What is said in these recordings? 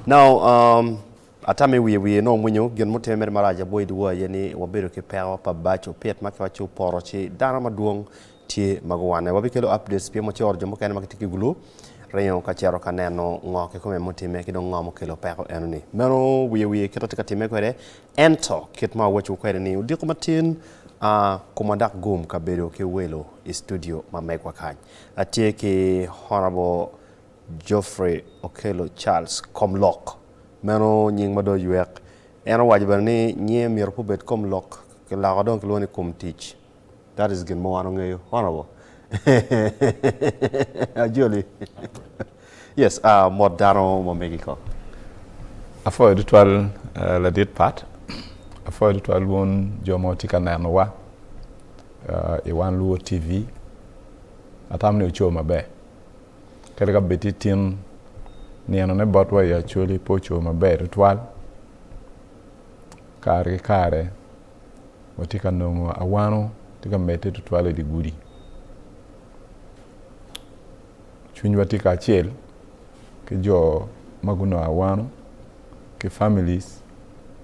Now, atame we no munyo gen mutemer maraja boy duwa yani wabero ke pewa pa bacho pet makwa chu poro chi dana maduong ti magwane wabikelo updates pe mo chor jomo kan makitiki gulu rayon ka chero kaneno ngoke ko mutime kido ngomo kelo pewa enoni mero we ketotika time kwere ento kitma wachu kwere ni udiko matin kumandak gum kabero ke welo studio mamekwa kany atie ki honorable Geoffrey Okello Komloke meno nying mado yuek eno wajibar ni nye mirpu bet Komloke ke laga don keloni kum teach that is gen mo anu ngayo honorable Acholi yes modano mo megiko afo editwal la dit pat afo editwal won jomo tikanano wa iwan luo TV atamne uchoma be kele ka betitin ni anone botwa ya Acholi pocho maber twal kare watika no awano tika mete twale di gudi chunyi watika achiel ke jo maguno awano ke families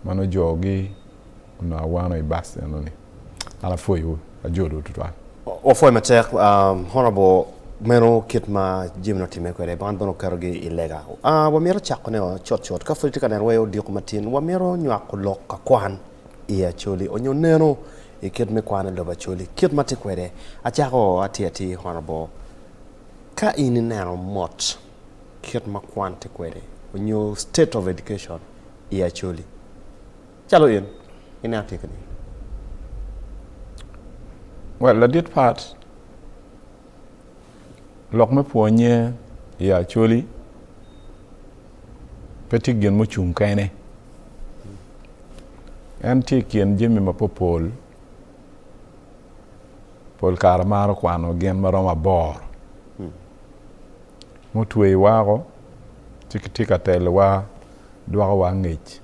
mano jogi no awano ibas anone ala foyo ajodo twal ofo matek honorable meno kitma jimno time kwere bono karogi ilega wamiro chakone chot ka fultika na weyo dik matin wamiro nywako lok ka kwan iya Acholi onyo neno ikitme kwana loba Acholi kitma tikwere achako ati honorable ka ini neno mot kitma kwan tikwere onyo state of education iya Acholi chalo ina tikni well la dit part lok me puonye ya Acholi peti gen mo chung kene anti kien jemi mapopol pol karamaro kwano gen maroma bor mutwe wago tikitika telwa dwago wangech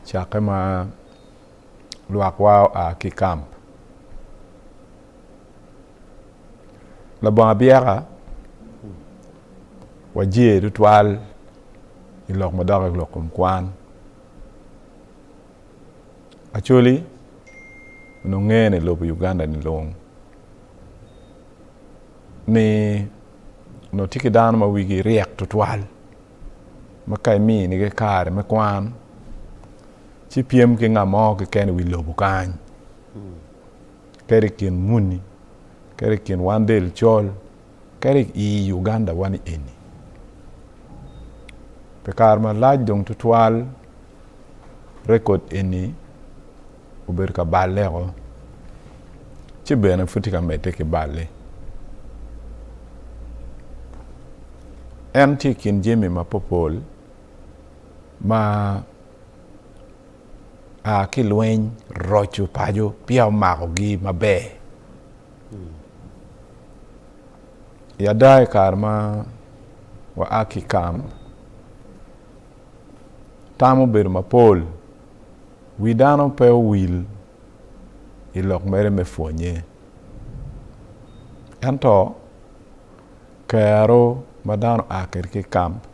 chake ma lwakwa a kikamp la bon biara wajie ritual ilok madara lokum kwan Acholi no ngene lobu Uganda ni long ni no tiki dan ma wigi riek ritual makai mi ni ke kare me kwan chi piem ke ngamo ke ken wi lobu kan kerikin muni kerikin wandel chol kerik i Uganda wani eni pekar ma laj dong tutual record eni uber ka balle go ci bena futi ka mete ke balle anti kin jemi ma popol ma a ki lwen rochu pajo pia ma gi mabe ya dai karma wa aki kam tamo ber mapol widano pe wil ilok mere me fonye anto karo madano aker ki kamp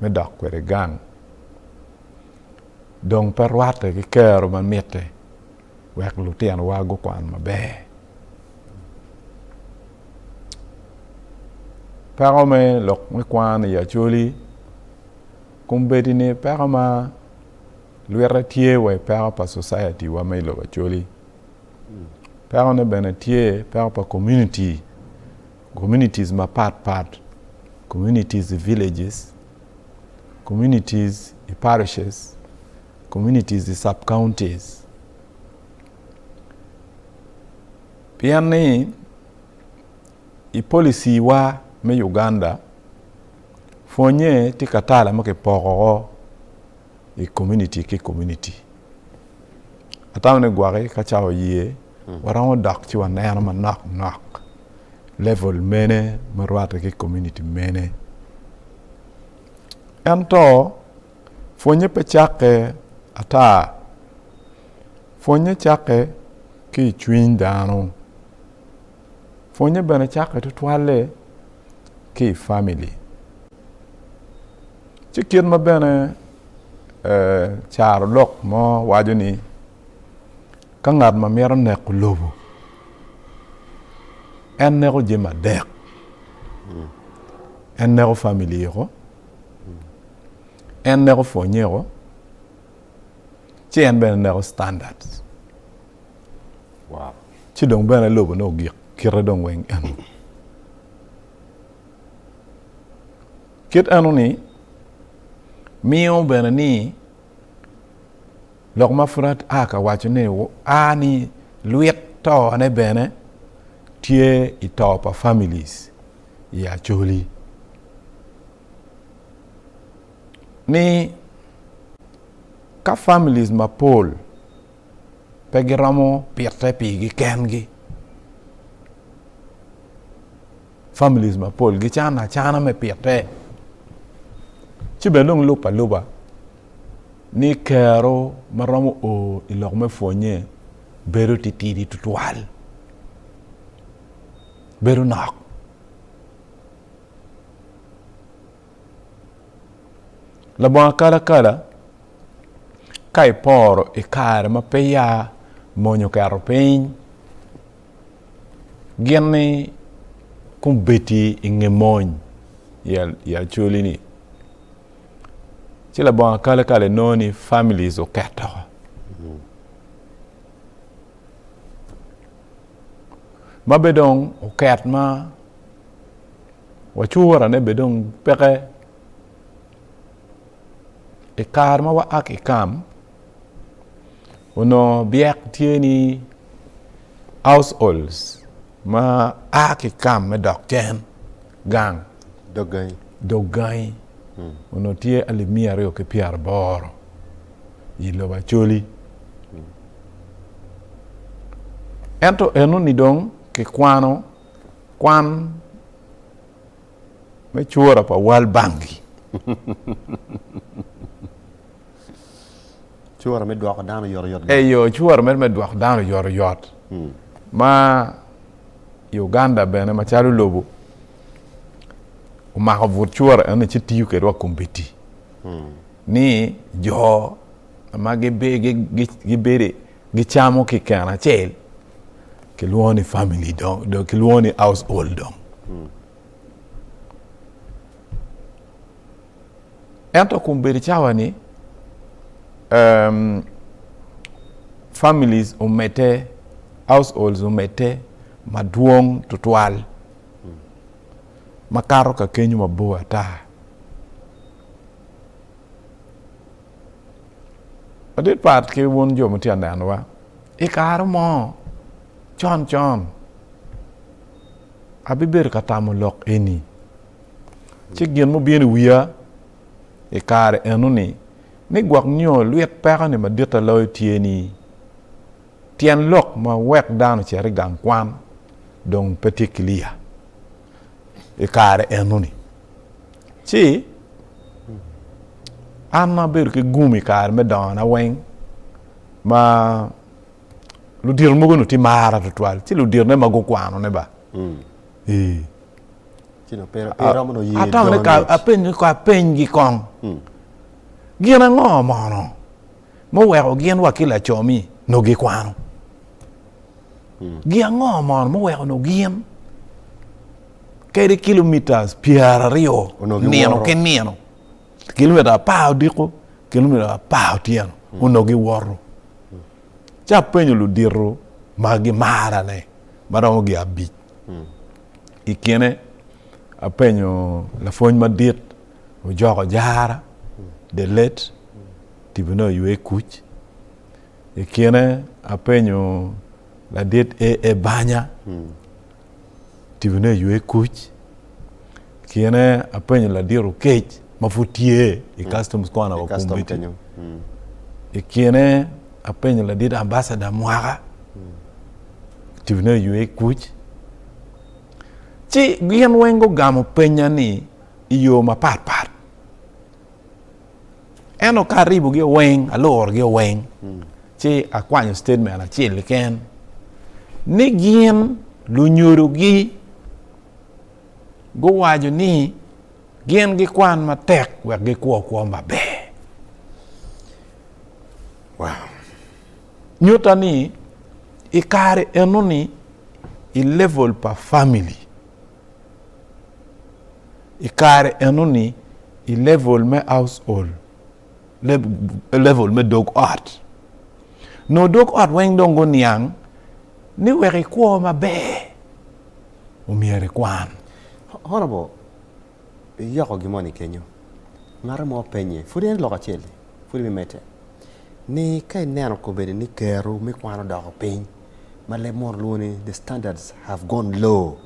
me dok kwere gang dong perwate ki kero man mete wek lutian wago kwan mabe pero me lok me kwan ya Acholi kumbedi ni pero ma luera tie we pero pa society wa me lo Acholi pero ne benetie pero pa communities ma part communities villages communities parishes communities sub counties piani policy wa me Uganda fonye tikatala make poro community atawne gware ka chawo yie warango dak ci wan na ma knock level mene marwata ke community mene anto fonye pe chake ata fonye chake ki chwin dano fonye bana chake to twale ki family ci kien ma bene char lok mo wajo ni ka ngat ma mero ne ko lobo en ne ko jema dek en ne ko family ko en ne ko fonye ko ci en bene ne ko standard wow ci dong bene lobo no gi kire dong weng en kit anu ni mio bene ni lok ma furat aka wacho ne ani luet to ane bene tie I top of families ya Acholi ni ka families ma pol pegiramo pirte pigi kengi families ma pol gi chana me pirte ci belong lupa ni kero maramo o ilok me fonye beru titidi tutual beru nak la bon kala kai poro e kare ma peya monyo karo pein genne kumbeti ingemony ya Acholi ni ci la bon kala noni families o keto ma bedong o ket ma wachura ne bedong peke e kar ma wa ak ikam uno biak tieni households ma ak ikam me dok chen gang dogai uno tie alimia reo ke piar boro ilo Acholi ento eno ni dong ke kwan me chura pa wal bangi chura me dwako dano yor yo chura me dwako dano yor ma Uganda bene ma chalu lobo umako vut chura ene ci tiyu ke dwa kumbeti ni jo ma gi bere gi chamo ki kana chel ke luoni family do ke luoni household do ento kumberi chawa ni families umete households umete maduong tutwal makaro ka kenyu maboa ta adit part ke won jo mutian danwa e karo mo chon abiber katamo lok eni ci gen mo bien wiya e kare enu ni gwak nyo luet peka ni madita loy tieni tien lok ma wek dan chere gang kwan dong petiklia e kare enu ni ci anna ber ke gumi kare me dana weng ma lu dir mo gono ti mara tutwal ci lu dir ne mago kwano ne ba ci no pero mo no yi atam ne ka apen gi kong gina ngo mono mo wero gin wakila chomi no gi kwano gia ngo mono mo wero no gin kede kilometers piara rio nieno ke nieno kilometer pao diko kilometer pao tieno uno gi woro cha penyo lu dirro magi mara ne maromo gi abi ikene apenyo la fogn ma dit o jogo jara de let tibuno yue kuch ikene apenyo la dit e banya tibuno yue kuch kene apenyo la diro kech mafutie e customs kwana wa kumbiti ikene apenyo la dit ambassador mwaka tibuno yue kuch ci gien wengo gamo penya ni iyo ma pat eno karibu gi weng alor gi weng ci akwanyo statement a ci liken ni gien lu nyoro gi go wajo ni gien gi kwan ma tek wek gi kwa mabe. Wow. Nyuta ni ikare enuni i level pa family. Ikare enuni i level me household. Level me dog art. No dog art weng dongo niang ni wek kwa mabe. Umiere kwan. Honorable, yoko gimoni kenyo. Ngara mo penye. Furi en loka chele. Furi mi mete. Ni kai nero ko bede ni keru mi kwano doko piny. Male mor luni, the standards have gone low.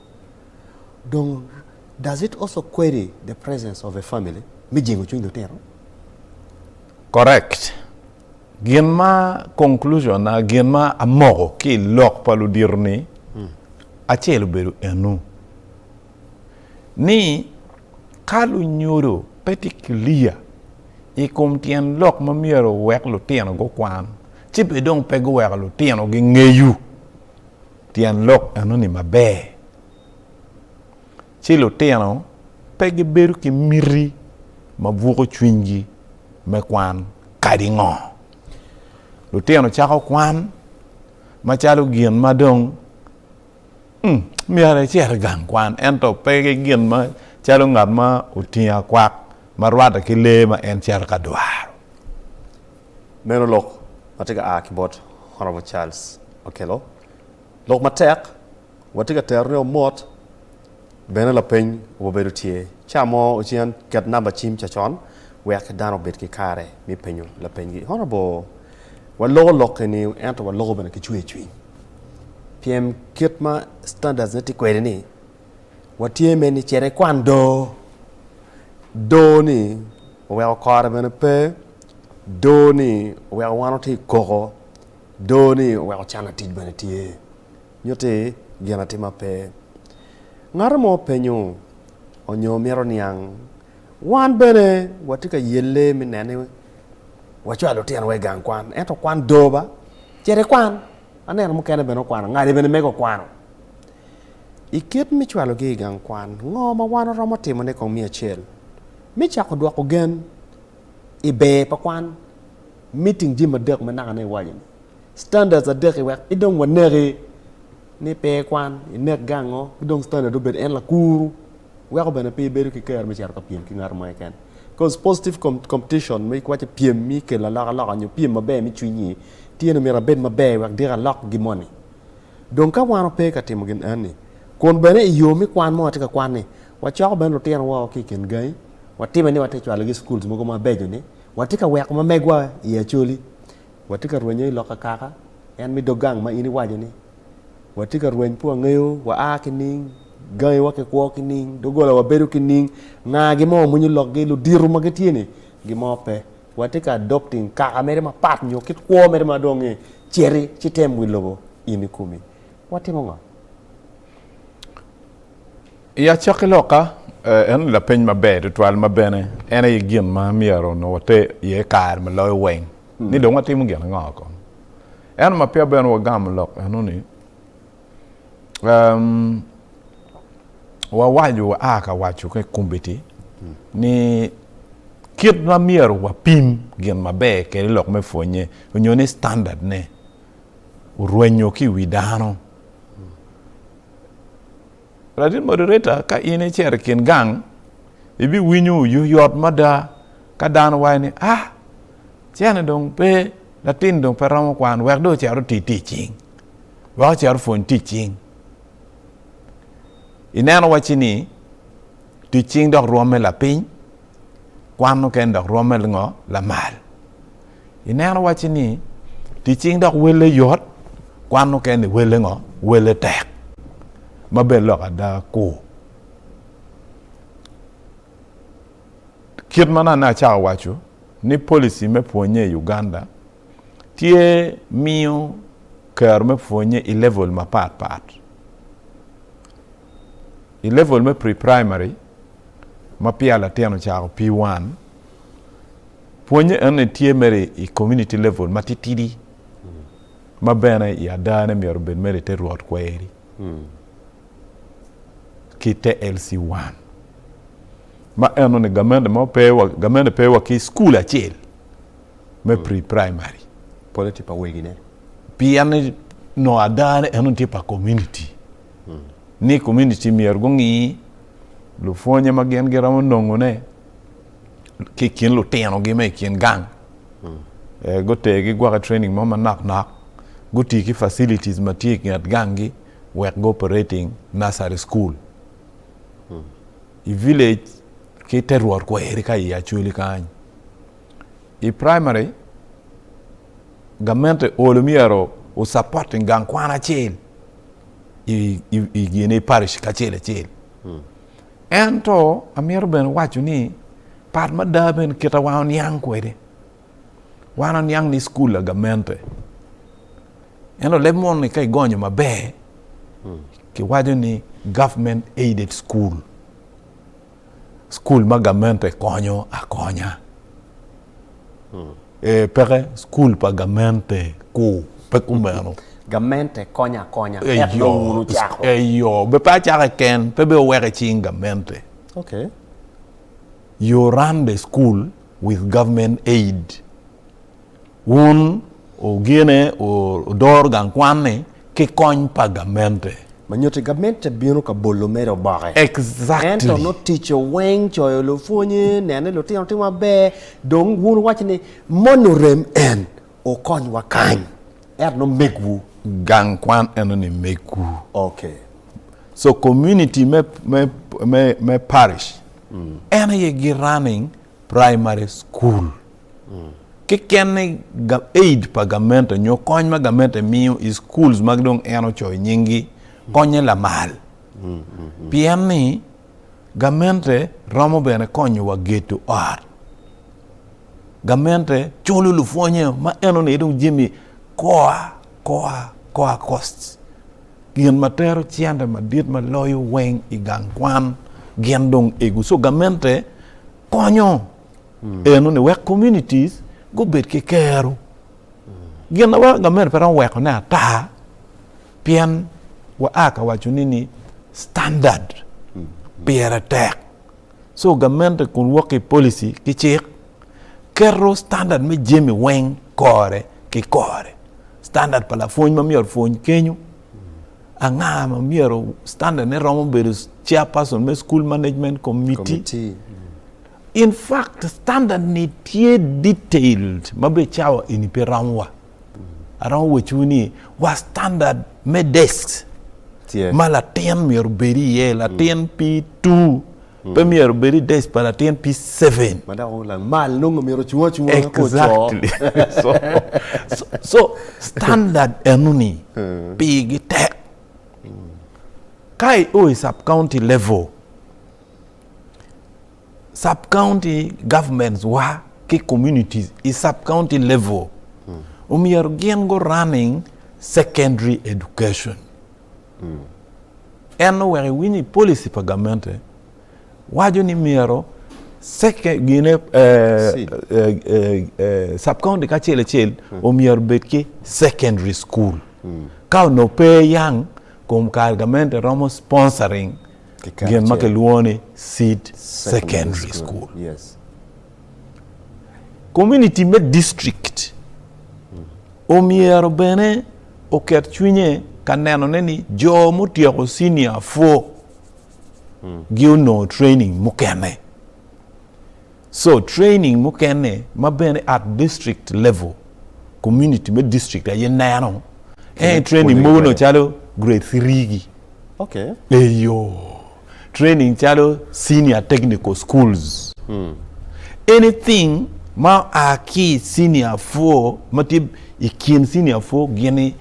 Donc, does it also query the presence of a family? Mi jingo chung do tero? Correct. Gien ma conclusion na gien ma amogo ki lok palu dirni achelu beru enu. Ni kalu nyuro petiklia i kom tien lok ma miero wek lu tieno go kwan. Chipe dong pego wek lu tieno gi ngeyu. Tien lok enu ni mabe. Chi lu tieno pegi beru ki miri ma vuko chwingi me kwan kadi ngo. Lu tieno chako kwan ma chalo gien ma dong miare chere gang kwan ento pege gien ma chalo ngat ma utia kwak marwada ki le ma en cher ka dwaro. Meno lok matiga akibot Honorable Charles Okello. Lok matek watiga terne o mot bena la peny wo bedu tie. Chamo uchian kat namba chim chachon wek dano bet ki kare mi penyo la penyi. Honorable wa logo lok ni ento wa logo bena ki chwe chwi. PM kitma standards neti kwede ni watie meni chere kwan do ni wa kare bena pe do ni wa wano ti koko do ni wa chana tij bena tie nyote gena tima pe ngara mo penyo onyo mero niang wan bene watika yelle minene wachalo tian we gang kwan ento kwan doba chere kwan aneno mo kene beno kwan ngade bene mego kwan ikit mi chwalo gi gang kwan ngo ma wan romo timo ne kong mi achiel mi chako dwoko gen ibe pa kwan meeting jima dek menanga ne wajin standards a dek wek idong wanere ni pe kwan inek gango idong standard do bet en la kuru weko bene pe beru ki ker mi char ka piem ki ngar mo ken cause positive competition mi kwache piem mi ke la la nyu piem mabe mi chunyi tiene mi rabet mabe wek dira lok gimoni donc ka wano pe ka timo gen ani kon bene yo mi kwan mo tika kwan ni wa chako bene lo tiene wa ki ken gai wa time ni wate chwalo gi schools mo ko mabejo ni watika wek ma megwa ya Acholi watika rwenye loka kaka en mi dogang ma ini waje ni watika rweny pu ngeo wa akining gai wa ke ko kining dogola wa beru kining na gi mo munyu lok gi lu diru ma getiene gi mo pe watika adopting kaka mere ma pat nyo kit ko mere ma donge cheri chitem wi lobo ini kumi watimo nga ya chakiloka en la peny mabe de twal mabene en ay gien ma miero no te ye kar ma loy weng ni do ngati mu gien ngako en ma pia ben wo gam lok enuni wa waju aka wachu ke kumbiti ni kit ma miero wa pim gien mabe ke lok me fonye nyone standard ne urwenyo ki widano Radin moderator ka ine cher kin gang ibi winyu yu yot mada ka dan wani chene dong pe latin dong peramo kwan wek do cher teaching wa cher fon teaching inano wachini teaching dok rome la pin kwan no ken dok rome ngo la mal inano wachini teaching dok wele yot kwan no ken wele ngo wele tek mabe lok ada ko kit mana na cha wacho ni policy me ponye Uganda tie mio ker me ponye i level ma pat i level me pre-primary ma pia la tiano cha P1 ponye ene tie mere i community level matitidi ma bene ya dane mi orben mere te ruot kweri kite LC1 ma eno ni gamende pewa ki school achiel me pre-primary Politi pa wegi ne. pian no adane eno tipa community ni community mier gongi lu fonye magen geramo ndongo ne ki kin lu teno gi me kin gang gote gi gwa training mo nak guti ki facilities matik ngat gangi wek go operating nursery school i village ki terwar ko erika ya chuli kan i primary gamente olumiero o supporting gang kwana chel i gine parish ka chel ento amiero ben wacho ni part madaben kita wan yang kwede wan yang ni school la gamente eno lemon ni kai gonyo mabe ki wajo ni government aided school ma gamente konyo akonya pere school pa gamente ko pe kumeno Gamente konya. Eyo, be pa chaka ken, pe be were ching gamente. Okay. You run the school with government aid. Un o gene o dor gang kwane ki kony pa gamente. Manyote gamente bino ka bolo mero bare. Exactly. Ento no teacher weng choyo lo fonye nene lo tino be dong wun wachne monorem en o kony wakany. No megwu gang kwan eno ni meku. Okay. So community me parish. Eno ye gi running primary school. Ki kenne aid pa gamente nyo kony ma gamente miyo is schools magdong eno choy nyingi konye la mal. Pian ni gamente romo bene konyo wa geto art. Gamente cholo lu fonye ma eno ni idong jimmy koa costs. Gien matero chiande madit ma loyo weng i gang kwan gien dong egu. So gamente konyo. Eno ni wek communities go bet ke kero. Gien na wa gamente peron wek na ta pian wa aka wachunini standard piera tek. So gamente kun waki policy ki chik kero standard me jemi weng kore ki kore. Standard pala fony ma miyor fony kenyo anga ma miyor standard ne romo berus chairperson me school management committee. In fact standard ni tie detailed mabe chawa inipe ramwa around which we was standard me desks mala 10 miyor beri ye la 10 p2 pe miyor beri desk pala 10 p7 madao la mal nungo miyor chuo exactly. so standard enuni big tech kai o sub county level sub county governments wa ki communities is sub county level umiyar gen go running secondary education eno where wini policy pa gamente wajo ni miero sub county ka chel o mier betki secondary school ka no pe yang kom ka gamente romo sponsoring gen makeluone seed secondary school. Yes. Community me district o mier bene o kerchunye kaneno neni jo mutiako senior 4 give no training mukene. So training mukene mabene at district level community me district aye nano training mo no chalo grade 3 gi. Okay. Eyo training chalo senior technical schools. Anything ma aki senior 4 matib ikin senior 4 gene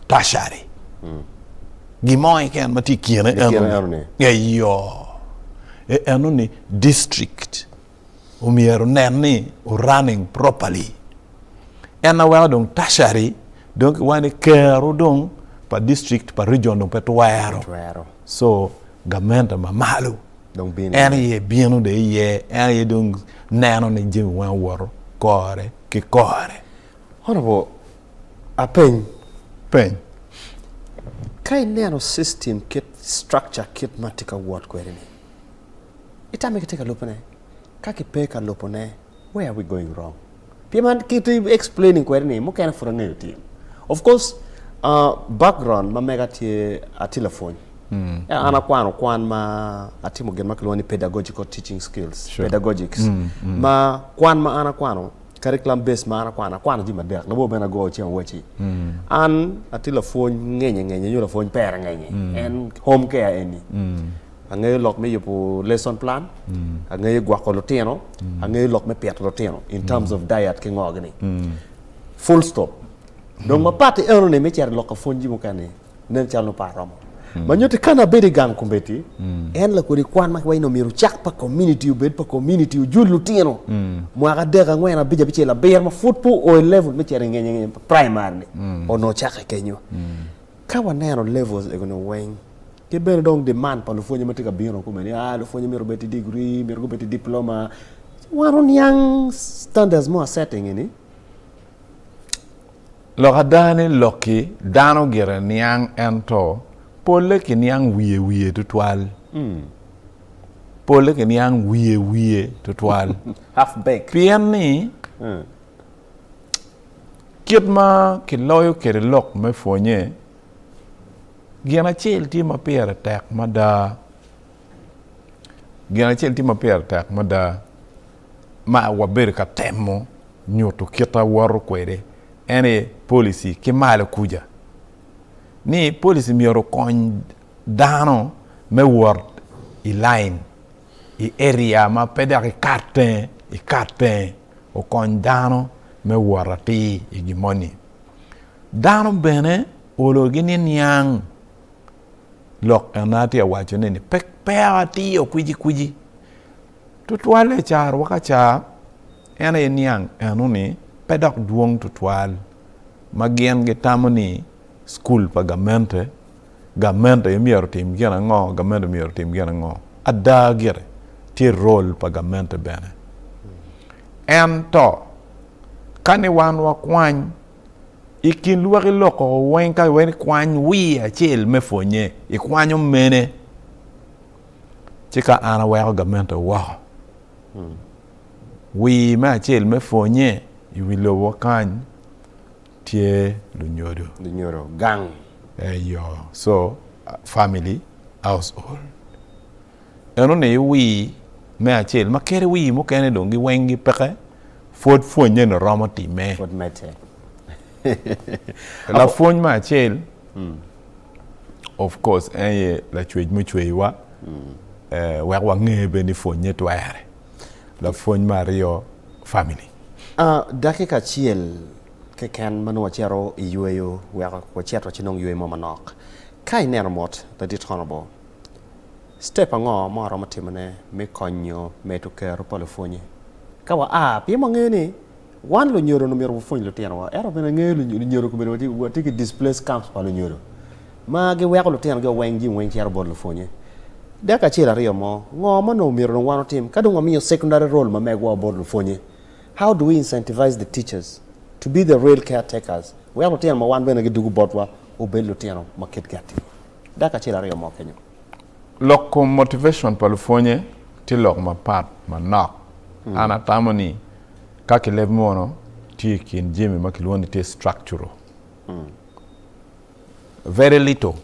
tertiary. Gimoy ken mati kiene eno. Eyo eno ni district umiero neni running properly. Ena wa dong tertiary donc wani kero dong pa district pa region dong petwero. So gamenta mamalu dong bin ene ye bienu de ye ene ye dong nano ni jim wan woro kore ki kore. Honorable apen kai nano system kit structure kit matika word kwere ni itame kiteka lupane kaki peka lopone, where are we going wrong? Piman kita explaining kwere ni mo kana for a team. Of course, background ma mega ti a telephone. Ana kwan ma atimo gen makloni pedagogical teaching skills, pedagogics. Ma kwan ma ana kwano curriculum based ma ana kwana di madek na bo bena go chen wachi. An a telephone ngenye yo phone pera ngenye and home care any. Angay lok me yopo lesson plan, angay gwako loteno, angay lok me piat loteno in terms of diet ke ngogani. Full stop. Donc ma pati ero ne me cher lok phone ji mo kane nen chal no paramo. Manyote kana bedi gang kumbeti en la kuri kwan mak way no miru chak pa community ubed pa community ujul lutino mo aga dega ngwena bija biche la beer ma football o level me cher ngenye primary o no chak kenyo ka wanero levels e gono weng ke ben dong demand pa lo fonye matika biro ko meni lo fonye miro beti degree miro go beti diploma waron yang standards mo setting ni lo gadane loki dano gere niang ento pole ke niang wiye tutwal pole ke niang wiye tutwal half baked pian ni kitma ke loyo ke lok me fonye gena chel ti ma pera tak mada gena chel ti ma pera tak mada ma waber ka temo nyoto kita waru kwede ene policy ke mala kuja ni policy mi ro kon dano me word i line i area ma peda ke carte o kon dano me warati i gimoni dano bene olo gini nyang lok anati awacho nene pek ti o kuji tutwale char waka cha ene nyang anuni pedok duong tutwal magien ge tamoni school pagamente gamente yemiero tim gena ngo gamente miero tim gena ngo ada gere ti role pagamente bene to kani wan wa kwany ikin luwaki loko wenka wen kwany wi achil me fonye ikwanyo mene chika ana wa gamente wow wi ma achil me fonye iwilo wakany tie lunyodo gang so family household eno ne wi me achil makere wi mo kene dongi wengi peke fod fonye no romoti me fod mete la fonye ma achil of course la chwej mo chwewa wa ngebe ni fonye tware la fonye mario family dakika chiel ke kan manu chero yueyo wa chero chinong yueyo manok kai nero mot the dishonorable step ango moro matimane me konyo me to kero polifonye kawa pi mangeni wan lo nyoro no mero fonye lo tiano wa ero bena ngelo nyoro ko bena wati ki displace camps pa lo nyoro ma ge wa lo tiano ge wen chero bol lo fonye daka chiel ariyo mo ngoma no mero no wano tim kadu ngomiyo secondary role ma megwa bol lo fonye. How do we incentivize the teachers to be the real caretakers? We have to tell one when I get to go botwa or build Lutiano market gati. Daka chila rio mo Kenya. Loko motivation California till lok ma part ma knock. Ana tamoni kaki lev mono ti kin jimi makilwoni te structural. Very little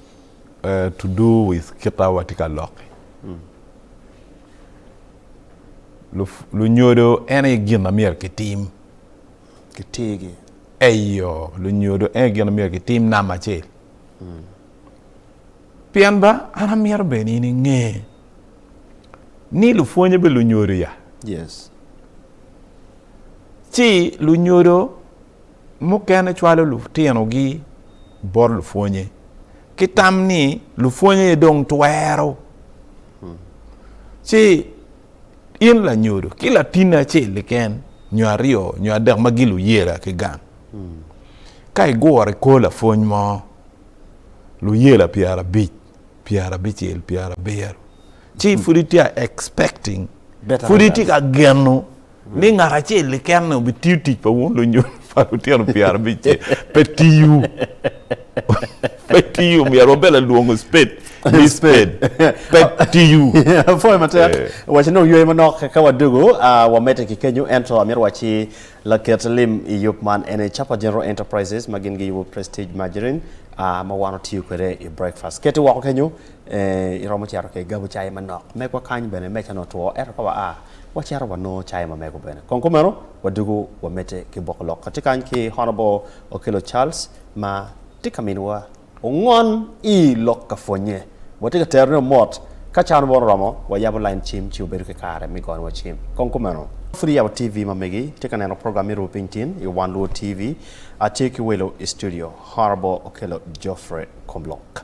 to do with kita watika loki. Lu nyodo ene gina mier ke team kitege lu nyodo ene gina mier ke team na machel pianba ana mier beni ni nge ni lu fonye be lu nyodo ya yes chi lu nyodo mo kene chwalo lu tieno gi bor lu fonye kitam ni lu fonye dong twero chi in la nyodo kila tina che leken nyario nyada magilu yera ke gang kai gore ko la fony mo lu yera piara bichel piara beer chi furiti are expecting furiti ka geno ni ngara che leken no bititi pa won lu nyodo fa tiano piara bichel petiu Pet you mi robela luongo spade. Be spade. Pet to you. Foi mate. Wacha no yue manok ka wadugo wa mete ki kenyu ento amir wachi la ketlim yupman ene chapa general enterprises magingi yu prestige margarine ma wano tiu kere i breakfast. Kete wako kenyu iromo tiaro ke gabu chai manok. Mekwa kany bene mecha no tuo ero kwa wacharo wano chai ma meko bene. Konkomero wadugo wa mete ki bokolok. Katika ki Honorable Okello Charles ma tikaminwa ongon I lok ka fonye. Watika terno mot ka chan bon romo wa yabo line chim chiu beru ke kare mi gon wa chim konkomano free our TV mamegi tika neno program iru pintin I one low TV a take welo studio Honorable Okello Geoffrey Komloke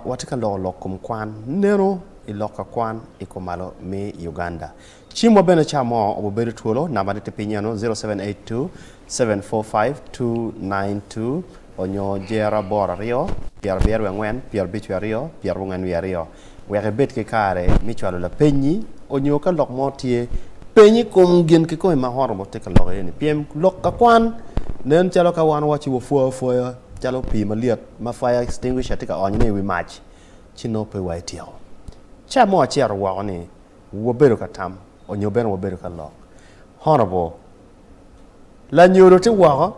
watika lo kwan neno I loka kwan ikomalo me Uganda chimo bene chamo oberu tuolo namba te pinyano 0782 745 292 onyo jera bora rio pier bier wengwen pier bichwa rio pier wungen wi rio wege bet ke kare mi chwalo la penyi onyo ka lok motie penyi kum gin ke ko ma horo te ka lok ni piem lok ka kwan nen chalo ka wan wachi wo fo chalo pi maliet ma fire extinguisher te ka onye wi mach chino pe wa tio cha mo achier wa ni wo bero ka tam onyo ben wo bero ka lok honorable la nyoro te wa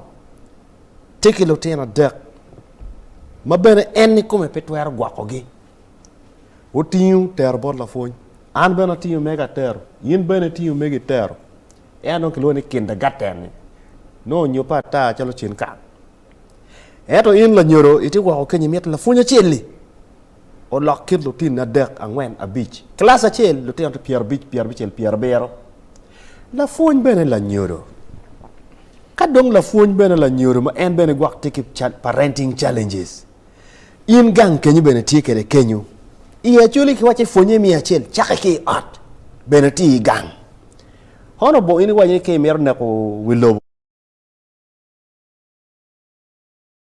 take lo tena dek mabene enni come petwer gwakogi otiu ter bor la foñ an bena tiu mega ter yin bene tiu mega ter eno kilo ni kindergarten no nyopa ta chalo chin ka eto in la nyoro iti gwako kenyi met la foña cheli o lokit lo tin na dek angwen a beach class a chel lo tena pier beach el pier bero la foñ bene la nyoro kadong la fuñ bene la nyoro ma en bene gwak tiki parenting challenges in gang kenyu bene tike de kenyu iya chuli ki wache fonye mi achel chake ki ot bene ti gang hono bo ini wanye ke mer ne ko willow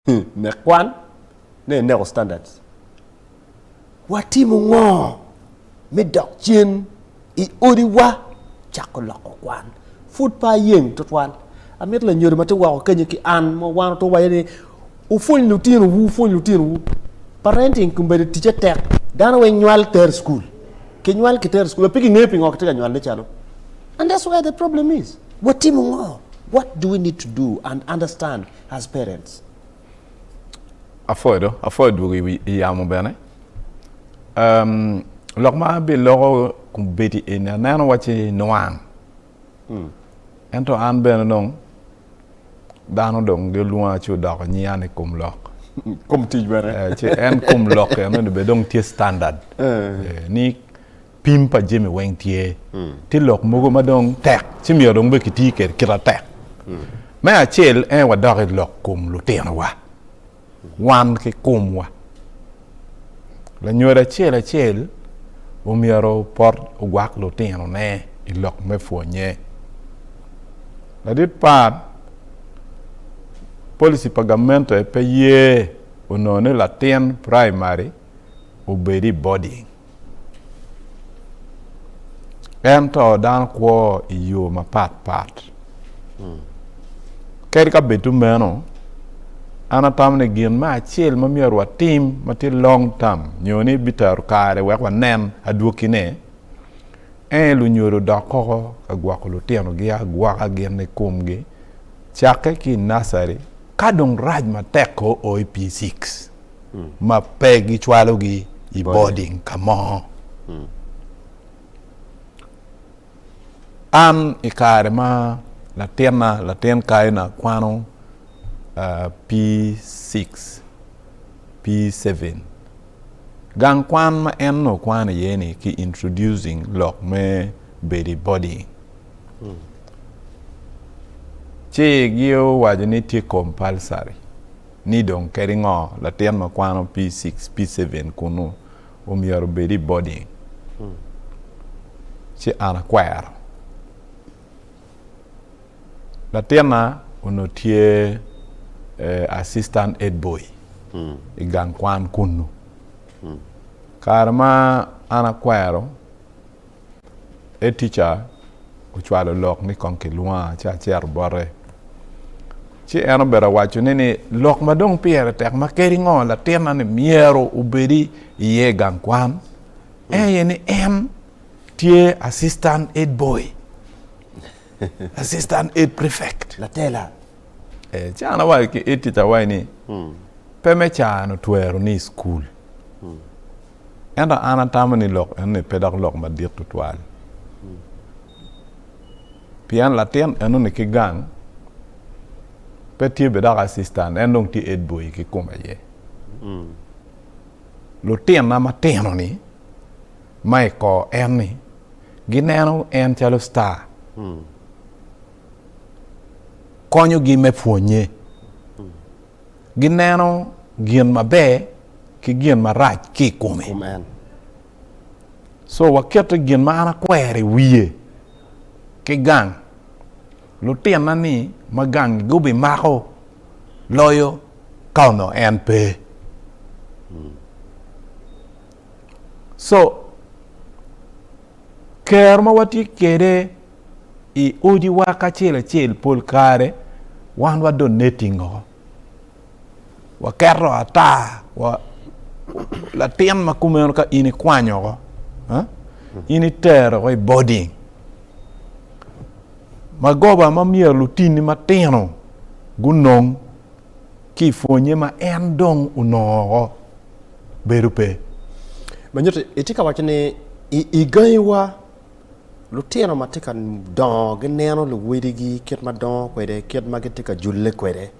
ne kwan ne ko standards watimu ngo me dok chin I odi wa chako loko kwan food pa yeng totwan amit la nyoro mate wa kenyi ki an mo wan to waye u fuñ lutinu parenting kumbe teacher tek dana we nywal ter school ke nywal ki ter school piki ngepi ngok tika nywal ne chalo and that's where the problem is what do we need to do and understand as parents avoid we yamo bene lokma be logo kumbeti ina nano wachi noang ento an bene non dano dong de loin chu dok nyiane Komloke comme tij bere che en Komloke no be dong tie standard ni pimpa jemi weng tie ti lok mogo madong tek chi mi dong be kiti ker kira tek ma achel en wa dok lok kum lu tena wa wan ke kum wa la nyora chel o miaro port o gwak lu tena ne I lok me fonye la dit part policy pagamento e paye onone la ten primary o beri body ento dan ko iyo ma pat keri ka betu meno ana tamne gin ma chiel ma mier wa team ma ti long term nyoni bitar kare wa nen adwokine lu nyoro dako agwako lo tiano gi agwa agene kumgi chake ki nasari kadong raj ma teko OP6 ma pegi chwalo gi I boarding kamo an ikare ma la ten kaina kwano P6 P7 gang kwan ma enno kwan yeni ki introducing lok me bedi body che gio wajani ti compulsory ni don keringo la ten ma kwano P6 P7 kunu umiaro bedi body che ana kwar la tena uno tie assistant head boy I gang kwan kunu karma ana kwaro teacher uchwalo lok ni konke lua cha chiar bore ci eno bera wacho ni lok madong piere tek ma keri ngo la tena ni miero ubedi iye gang kwan ni en tie assistant aid boy assistant aid prefect la tela chana wa ki etita wa ni peme chano tuero ni school enda ana tamani lok en pedak lok ma dir tutwal pian la ten enu ni ki gang petit bedak assistant en dong ti aid boy ki kuma ye lo ten na mateno ni mai ko en ni gineno en chalo star konyo gi me fuonye gineno gien mabe ki gien marach ki kume so waketo gien ma ana kwere wiye ki gang lo tiena ni magang gubi mako loyo kauno en pe so ker ma wati kede i oji waka chel pol kare wan wa donating o wa kerro ata wa la tien ma kumeno ka ini kwanyo go ini tero go boarding magoba ma mier lutini mateno gunong ki fonye ma endong unogo berupe manyote itika wachane igaiwa lutino matika don gneno lu widigi ket ma don kwede ket ma getika julle kwede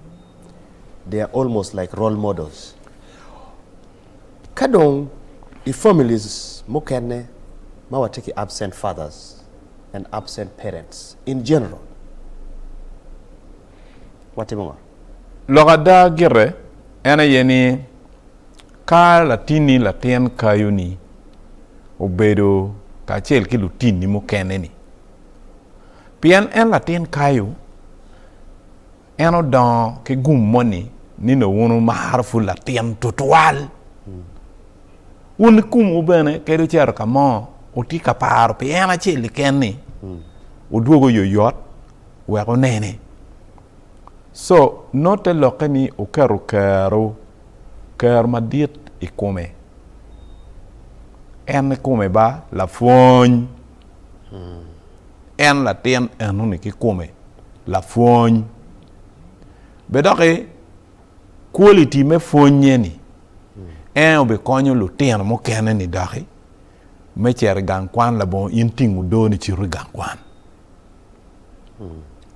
they are almost like role models kadong the families mokene ma watiki absent fathers and absent parents in general watimonga logada gire ena yeni ka latini latien kayuni obedo ka chel ki lutini mokene ni pian en latien kayu eno don ke gummoni ni no wono maharfu latien tutwal won kum ubene kedo cher kamo otika par pian chel kenni oduogo yoyot wego nene so note lokani okero ker madit ikume en kume ba la fuony en la tien enu ni ki kume la fuony bedoke quality me fuonye ni en obe konyo lu tien mo kene ni doke me cher gang kwan la bon intingu do ni chiru gang kwan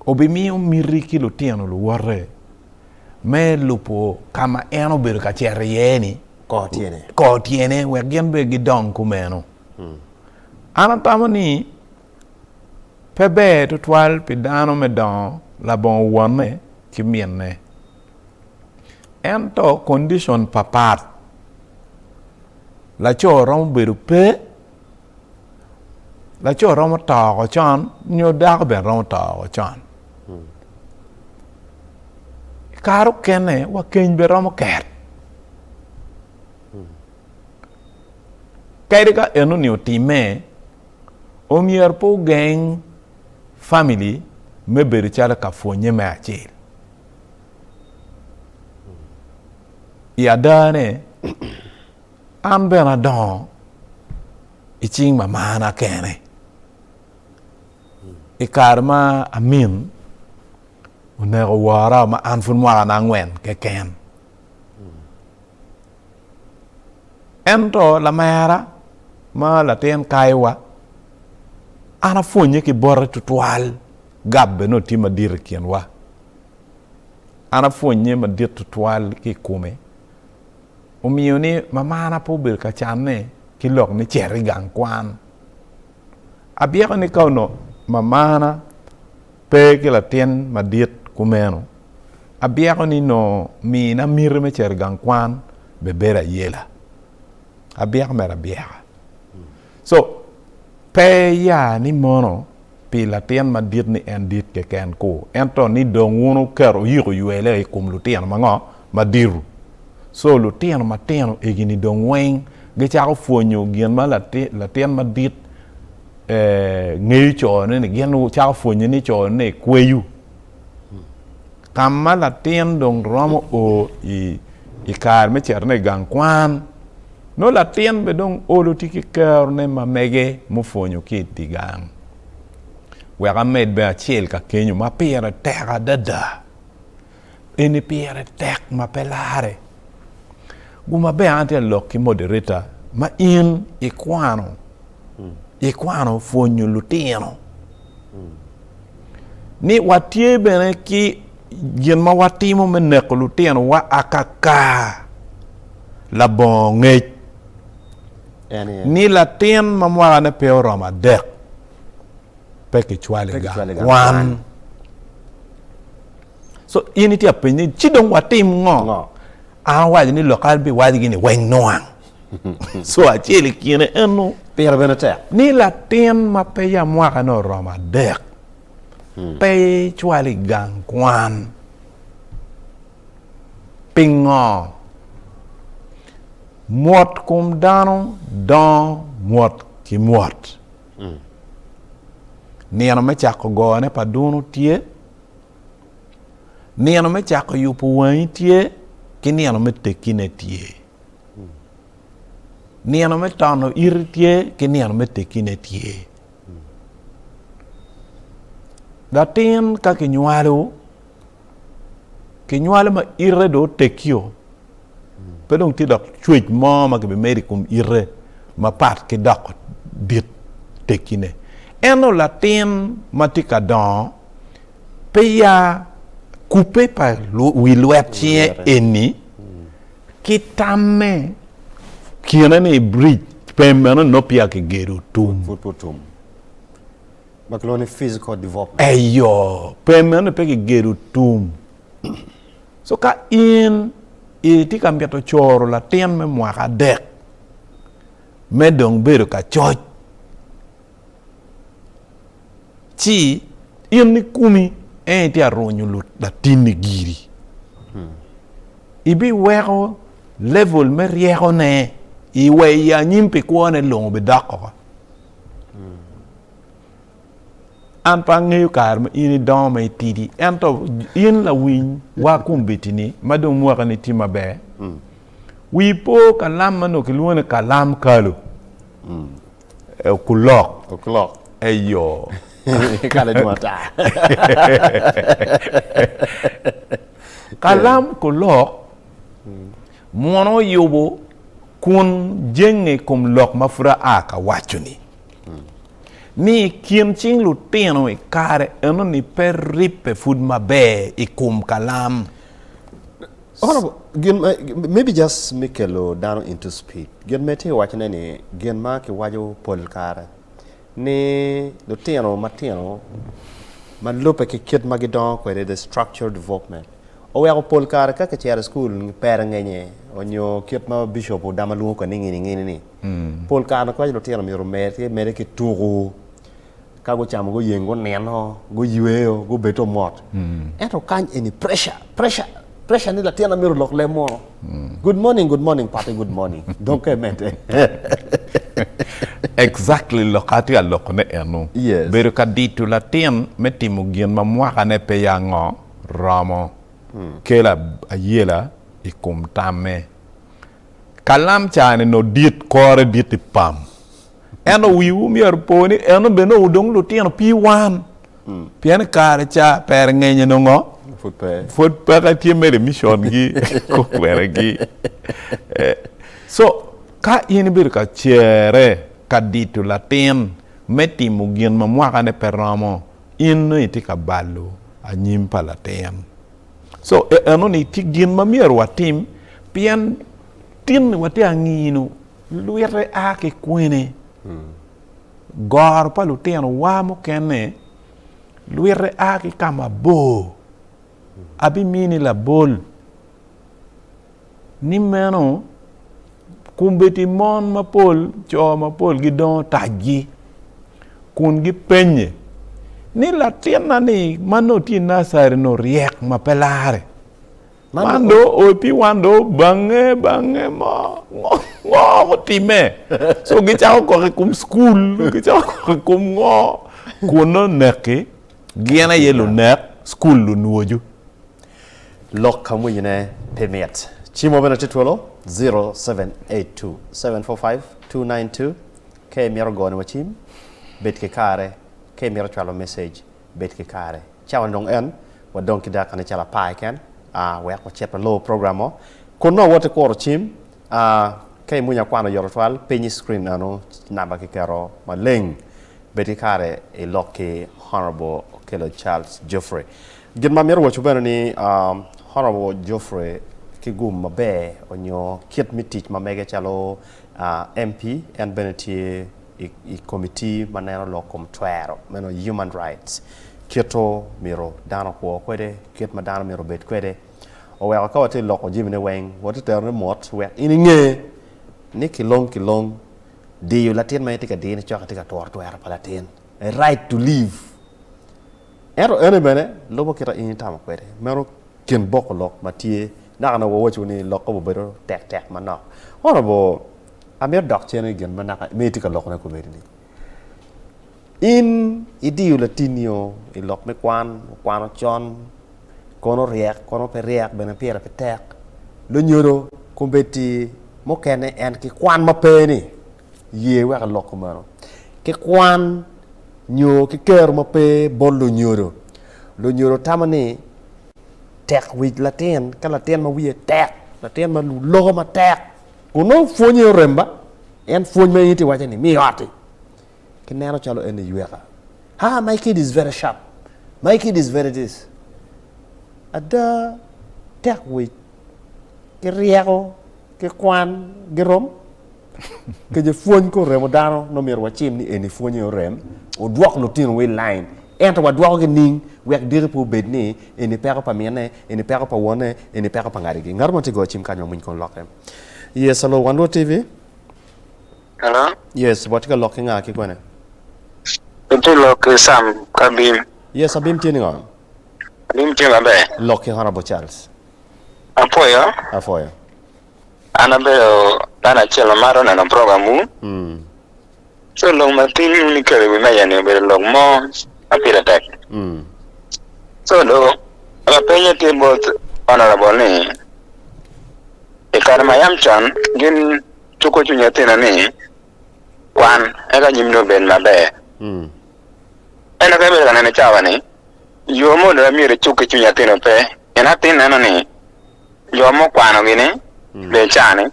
obe mi miriki lu tien lu warre me lupo kama eno bedo ka cher yeni ko tiene we gen be gidong kumeno ana tamani pebe to twal pidano me don la bon wame ki mienne ento condition papat la cho rom bedo pe la cho rom ta ko chan nyo da be rom ta ko chan karo kene wa ken be rom ket kaidika enu ni otime omier po gang family me beri chala ka fonye me achil ya dane an bena don iching ma mana kene ikarma amin unego wara ma anfun wara na ngwen ke ken ento la mera ma la ten kaiwa ana fonye ki borre tutwal gabbe no tima dir kien wa ana fonye ma dir tutwal ki kume umioni mamana po ber ka channe ki lok ni cheri gang kwan abiya ni kauno mamana pe ki la ten ma dir kumeno abiya ni no mi na mir me cher gang kwan be bera yela abiya mera biya so pe ya ni mono pi la tien ma dit ni en dit ke ken ko ento ni dong wono kero yigo yuele kum lu tien ma ngo ma diru so lu tien ma tien e gini dong wen ge cha fuonyo gien ma la tien ma dit ngei cho ne gen cha fuonyo ni cho ne kweyu kama la tien dong romo o i kar me cher ne gang kwan no la tien be dong o lo tiki kar ne ma mege mo fonyo ki tigang we ga med be achel ka kenyo ma pere tera dada eni pere tek ma pelare guma be ante lokki moderator ma in ikwano fonyo lutino ni watie bene ki yen ma watimo me nek lutino wa akaka la bonge ni la tien ma mwa ne pe roma dek pe ki chwale ga wan so ini ti apenye chidong watim ngo awaji ni local bi waji ni weng noang so achele kine eno pere benete ni la tien ma pe ya mwa no roma dek pe chwale gang kwan pingo muot kum dano don muot ki muot niano me chako gone pa dunu tie niano me chako yupu wani tie ki niano me tekine tie niano me tano iri tie ki niano me tekine tie da tin ka kinywalu ma ire do tekio pedong ti dok chuej mo ma ke be meri kum ire ma pat ke dok dit tekine eno latin matika don pe ya coupe par wi luetien eni kitame kiana ne bridge pe mena no pia ke geru tum Maklone physical development. Ayo, pemene pe geru tum. So ka in ti kambiato choro la tien me mwaka dek. Me dong beru ka choch. Chi in ni kumi ti aronyo lut la tini giri. Ibi weko level me rieko ne iwe ya nyimpi kuone longo bedako. An pa ngeyo kar ma ini don ma tidi ento in la win wa kumbitini madong muaka ni tima be wi po kalam mano kilwane kalam kalu kulok ayo kala dumata kalam kulok mono yobo kun jenge kum lok mafura aka wachuni ni kien ching lu teno e kare eno ni per ripe food mabe e kum kalam. Maybe just make a low down into speed. Gen mete watching any gen mark wajo pol kare. Ni lu teno mateno man lupe ke kid magidon kwa the structured development. O ya pol kare ka ke school per ngenye onyo kid ma bishop o damalu ko ni. Pol kare ko lu teno mi romete mere ke turu kago chamo go yengo neno go yueo go beto mot eto kan any pressure ni la tiana miro lok le mo good morning party good morning donc mente exactly lokati a lokne eno yes beru kaditu la tien metimo gien ma mwaka ne pe yango ramo kela ayela ikum tame kalam chane no dit kore dit pam eno wiwu mier poni eno beno udong lutien P1 pian kare cha per ngenye nongo foot pe ka tie mere mission gi ko kwere gi so ka ini bir ka chere kaditu latin meti mugien mamwaka ne peramo ino iti ka ballo anyim palaten so eno ni tigin mamier watim pian tin wati angino luere ake kwene gor pa lutien wa mo kene luere ake kama bo abi mini la bol ni meno kumbeti mon ma pol cho ma pol gi don tagi kun gi penye ni la tiena ni mano ti nasare no riek ma pelare mando o pi wando bange mo time so gi chao ko kum school gi chao ko kum ngo kuno neke giana yelo nek school lu nuoju lok kamu yine permit chimo bena titwolo 0782 745 292 ke miro gone wachim bet ke kare ke miro chalo message bet ke kare chawan dong en wa dong kida kana chala pai ken we ko chepa low programo kono wote ko chim ke munya kwano yorotwal penny screen ano namba ke karo maleng bet ke kare e lok ke honorable Okello Charles Geoffrey gin ma miro wachu bena ni honorable Geoffrey kigum mabe onyo kit mitich mamege chalo MP and beneti i committee manero lokom twero meno human rights kito miro dano ko kwede kit madano miro bet kwede o we ka wati loko jimine weng wati terne mot we ininge ni kilong di yo latin ma tika di ni choka tika twero palatin a right to live ero ene bene lobo kita ini tama kwede mero ken boko lok matie na wo wachu ni loko bo bedo tek manok ono bo amir dok chene gen manaka meti ka lok na ko bedi ni in idiu latinio i lok me kwano chon kono riek kono pe riek bena piera pe tek lo nyoro ko beti mo kene en ki kwan ma pe ni ye wa lok maro ki kwan nyo ki ker ma pe bol lo nyoro tamani tek wit latin ka latin ma wiye tek latin ma lu lo ma tek kuno fonye remba en fonye ma yiti wacha ni mi hati kinero chalo en yueka my kid is very sharp my kid is very this ada tek wit ke riego ke kwan gerom ke je fonye ko remo dano no mer wachim ni eni fonye rem o duok no tin we line ento wa duok ke ning wek dire po bedni eni peko pa miene eni peko pa wone eni peko pa ngari gi ngarmo tigo chim kanyo mun kon lokem yes hello Wando TV hello yes what ka locking aki kwane itu lock Sam Kabim yes abim tini on Kabim tiga be locking Honorable Charles apoyo anabe dana chelo maro na programu so long matin ni kere we maya ne be long mo apira tek so do ala penye te bot honorable ni e karma yam chan gin chuko chunya tena ni wan ega nyimno ben mabe ena ka be na ne chawa ni yo mo da mi re chuko chunya tena pe ena tin na ni yo mo kwano gini be chani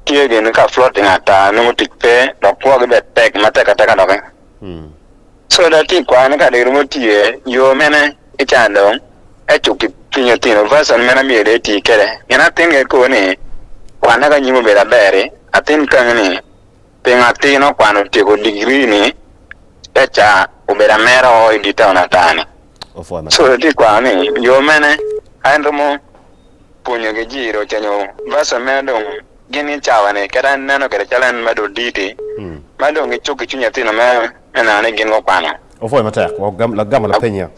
tie gini ka floating ata no tikpe do po be tek mateka taka do so da ti kwano ka de rumo tie yo mene e chando e chuki chunya tena version mena mi re ti kere ena tin ge ko ni kwana ka nyimo be da bere atin kan ni penga tino kwano tigo degree ni echa ubera mera o idita onatani so ti kwano yo mene andmo punyo ge jiro chanyo basa medo gini chawane kada nano kada chalan mado diti mado ngi chuki chunya tino me na ne gin kwano ofo matak wa gam la penya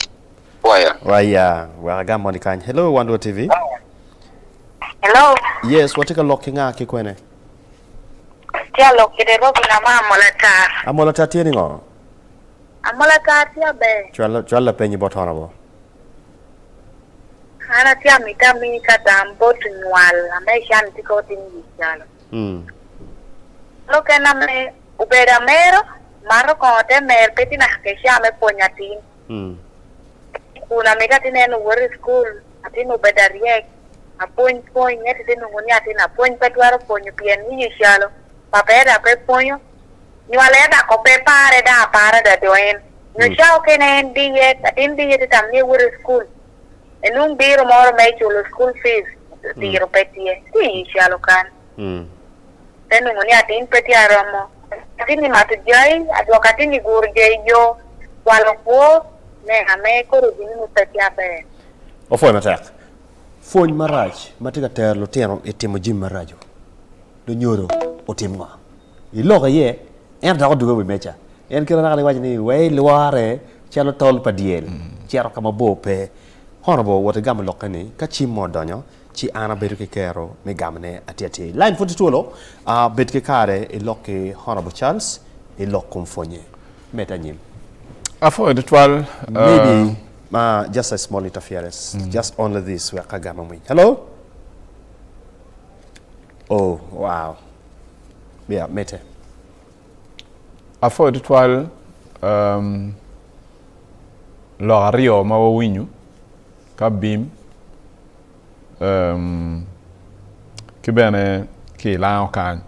wa gam ni kan hello Wando TV hello yes what ka locking aki kwane tia loki de robi na mama amolata tieni ngo amolata tia be chwala penyi bot honorable ana tia mitami katambo tunwal amesha ntiko tingi chalo loke na me ubera mero maro kote mer petina kesha me ponyatin una mega tinenu wori school atinu bedariek apoin nyeti tinu ngoni atina apoin petwaro ponyo pien ni chalo papera pe ponyo nyaleda ko pe pare da doen no chao kenen diet atin diet tamni wori school enung biro moro me chulo school fees biro petie ti chalo kan tenu ngoni atin petia romo atini matujai adwakatini gurje yo walo ko ne ame ko rubini mupetia pe ofo matak fony marach matika ter lo tero etimo jim marajo do nyoro otimwa iloga ye en da dugo we mecha en kira na wajni we luare chalo tol padiel chero kama bope honorable wata gam lokani ka chimo donyo chi ana bedu ke kero me gamne atiati line 42 lo bet ke kare e lokke Honorable Charles e lokkom fonye meta nyim afo de twal maybe Just a small interference. Just only this. Hello? Oh, wow. Yeah, mate. Afo etwal lo ario ma winyu ka bim kibene ki lao kan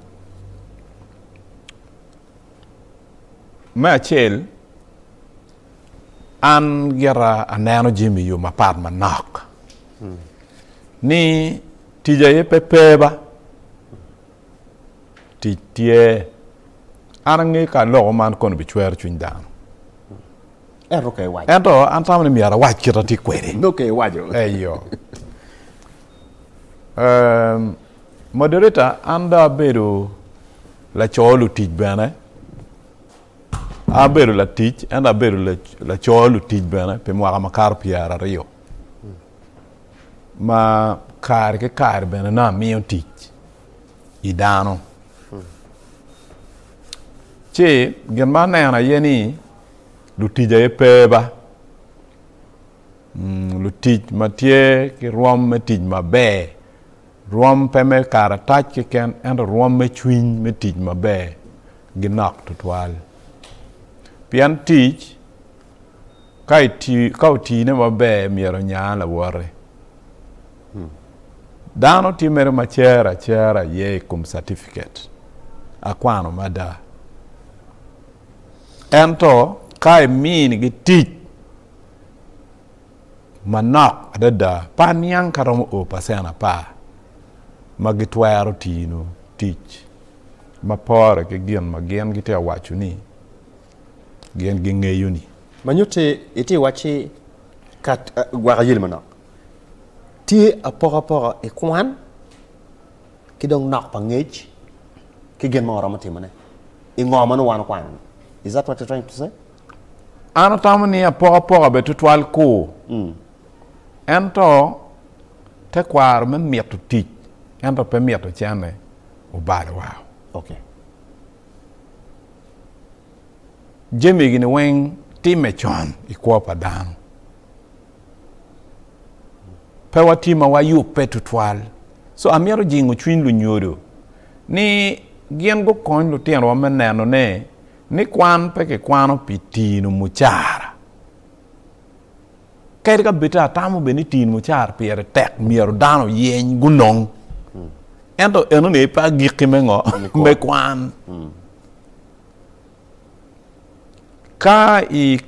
ma chel an gera anano jimi yu mapad manok ni tijaye pepeba titie arange ka lo man kon bi chwer chuny dan Okay, why? ento antamne mi ara wach kita ti kwere Okay, why? eyo moderator anda bedo la cholu tij bana a bedo la tij anda bedo la cholu tij bana pe mo ma kar piara rio ma kar ke kar bana na mi tij idano che gen ma na yeni lu tija e peba lu tij ma tie ki rom me tij ma be rom pe me kara taj ki ken en rom me chwiny me tij ma be ginak tutwal pian tij kai ti ne ma be miero nyala wore dano ti mere ma chera ye kum certificate akwano mada ento kai min gi tij manok adada pan yang karom o pasena pa magitwaro tino tij ma pore ke gian ma gian gite wachu ni gian gi ngeyu ni Manyute iti wachi kat gwara yil manok. Ti apora e kwan ki dong nok pa ngej ki gen mo ramati mane. I ngoma no wan kwan. Is that what you're trying to say? Ano tamani apora be tutwal ko ento te kwar men mieto tij ento pe mieto chane o bale wow. Okay. Jemi gini weng time chon ikuwa pa dano pewa tima wa yu petu twal so amiaro jingu chwin lu nyodo ni gien go kony lu tien wa meneno ne ni kwan peke kwano pitino muchara kairi ka bita tamu be ni tin muchar piere tek miero dano yeny gunong ento eno ne pa gikime ngo me kwan ka i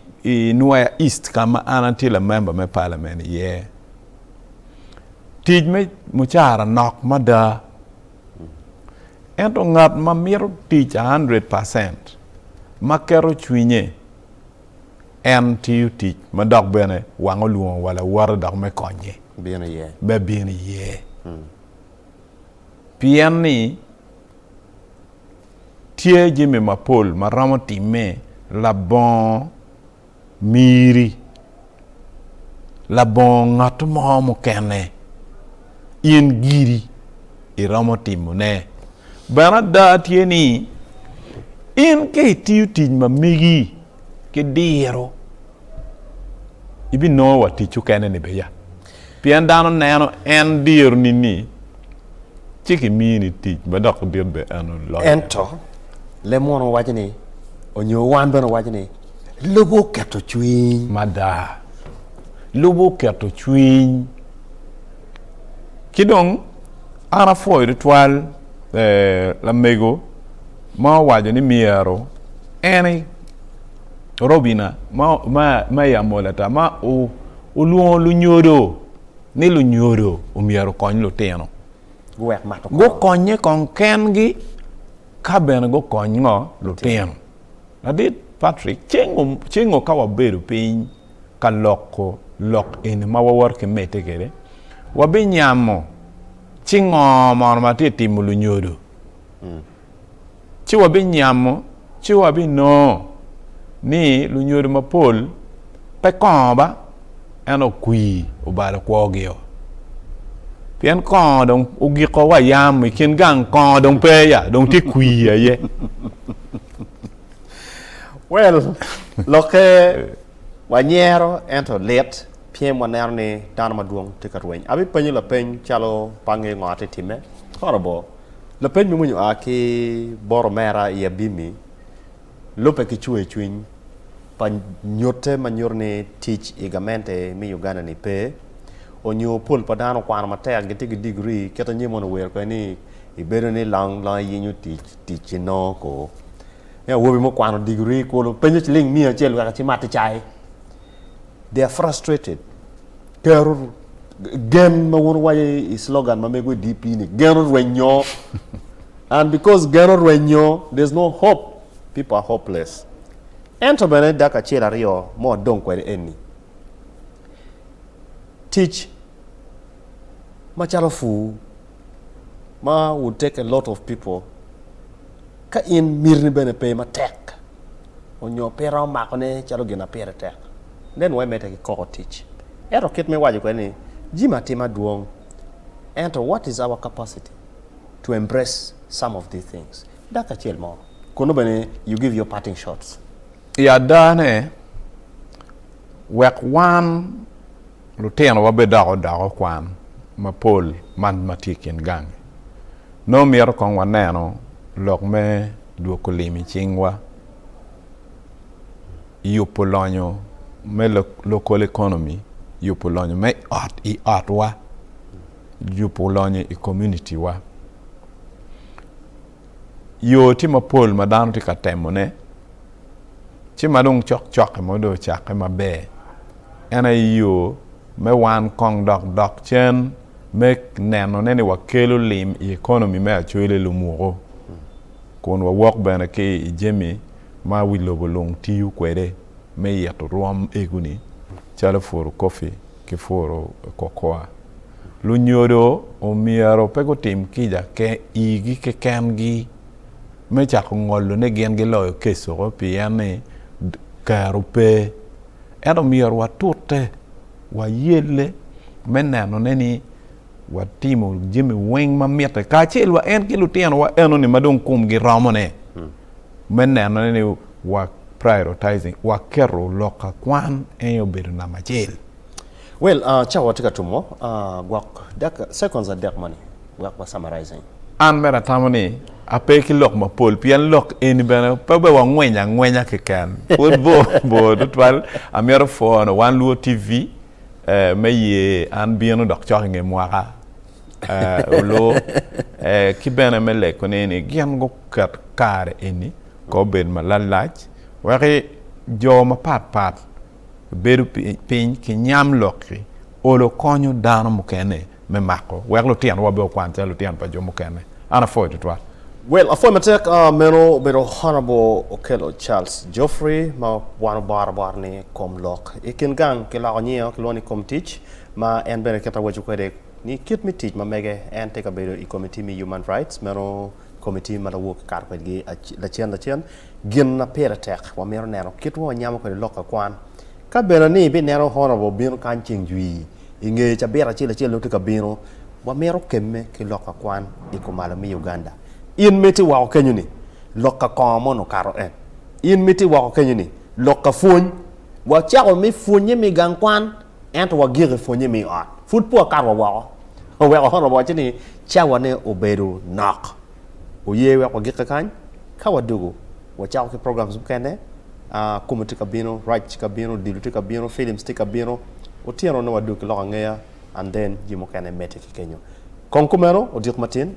Nuaya East kama anatila member me parliament tij me muchara nok mada ento ngat ma miro tij 100% makero chwinye en tiu tij madok bene wango luon wala war dok me konye Bien ye. be bien ye pien ni tie jimi mapol maramo time la bon miri la bon ngat mo kene in giri i ramo timune bana da tieni in ke tiu tij ma migi ke diro ibi no wa tichu kene ni beya pian dano neno en dir ni chiki mini tij ba dok dir be anu lo Ento le mono wajini onyo wan beno wajini lobo keto chwin mada lubu keto chwiny kidong ana foi ritual la mego ma wajo ni miero eni robina ma ya molata ma o luon lu nyodo ni lu nyodo o miero kony lu teno gwek mato go konye kon kengi ka ben go kony ngo lu teno adit Patrick chengo kawa beru piny ka lok eni ma wawar ke mete kere wabi nyamo chingo mon mati timu lu nyodo chi wabi nyamo chi wabi no ni lu nyodo mapol pe komba eno kui ubala kwogyo pien kon dong ugi ko wa yam kin gang kon dong pe ya dong ti kui ye Well, loke wanyero ento let piem wanero ni dano maduong tika rweny abi penyo la peny chalo pange ngote time horrible la peny munyo aki boro mera ya bimi lope kichue chwiny pa nyote manyor ni teach igamente mi Uganda ni pe onyo pol pa dano kwana matek giti degree keta nyimo no wer ko ni ibedo ni lang yinyu teach no ko ya wobi mo kwano degree ko lo penyo chling mi achel ka chimati chai. They are frustrated. Gerur gen ma won waye slogan ma mego DP ni gerur wenyo. And because gerur wenyo, there's no hope. People are hopeless. Ento bene daka chela rio mo don kwere eni. Teach machalofu ma would take a lot of people. Ka in mirni bene pay ma tek. Onyo pera makone chalo gina pera tek. Then why make a call teach? Ero kit me waji kwani jima tima duong. And what is our capacity to embrace some of these things? Daka chel mo. Kono bene you give your parting shots. Ya dane wek wan luteno wabe dago kwan ma pol man matikin gang. No miero kong waneno lok me duoko limi chingwa yupolonyo me local economy yupolonyo me art wa yupolonyo i community wa yo ti ma pol madano ti katemone chi madung chok modo chake mabe ena yo me wan kong dok chen me neno nene wakelo lim i economy me achwele lumuro kon wa wok bana ke i jemi ma wilo bolong tiu kwere me yeto rom eguni chala foro coffee ke foro cocoa lu nyodo o miaro pego tim kija ke igi ke kengi me chako ngolo ne gen ge loyo keso piane karupe ero miaro watute wa yele menano neni watimo jimi weng ma miete ka chel wa en ki lutiano wa eno ni madong kum gi ramone menano neni wa prioritizing wa kero loka kwan enyo bedo na machel. Well, chawa tika tumo gwak dak seconds a dak money gwak ba summarizing an mera tamoni apeki lok ma pol pian lok eni bena pabe wa ngwenya kekan bo dutwal amero phone wan luo TV meye an bieno dok chokinge mwaka lo kibena mele koneni gian go kat kare eni ko ben malalach wari jo ma pat beru pin ki nyam lokri olo konyo dano mukene me mako weglo tian wa be kwante lo tian pa jo mukene ana fo dutwal. Well, a former tech mero honorable Okello Charles Geoffrey ma wano bar ni Komloke ikin gang ke la onyo ke loni kom teach ma en bene keta waju kwede ni kit mi teach ma mege en take a bedo i committee mi human rights mero committee ma la wok kar kwede la chen gin na pera tech wa mero nero kit wo nyama kwede loka kwan ka bene ni bi nero honorable bino kan chingjui inge cha bera chile lo tika bino wa mero kemme ke loka kwan ikumala mi Uganda. In meti wako kenyu ni loka komo no karo in meti wako kenyu ni loka funy wa chako mi funye mi gangkwan ento wa gire funye mi art futpo karo wako wako hono wa chini chawa ne obedo knock oye wako gire kany kawa dugu wa chako ke programs mkene comedy kabino right kabino diluti kabino films kabino otieno no waduki loka ngeya and then jimo kene mete kenyu konkumero odik matin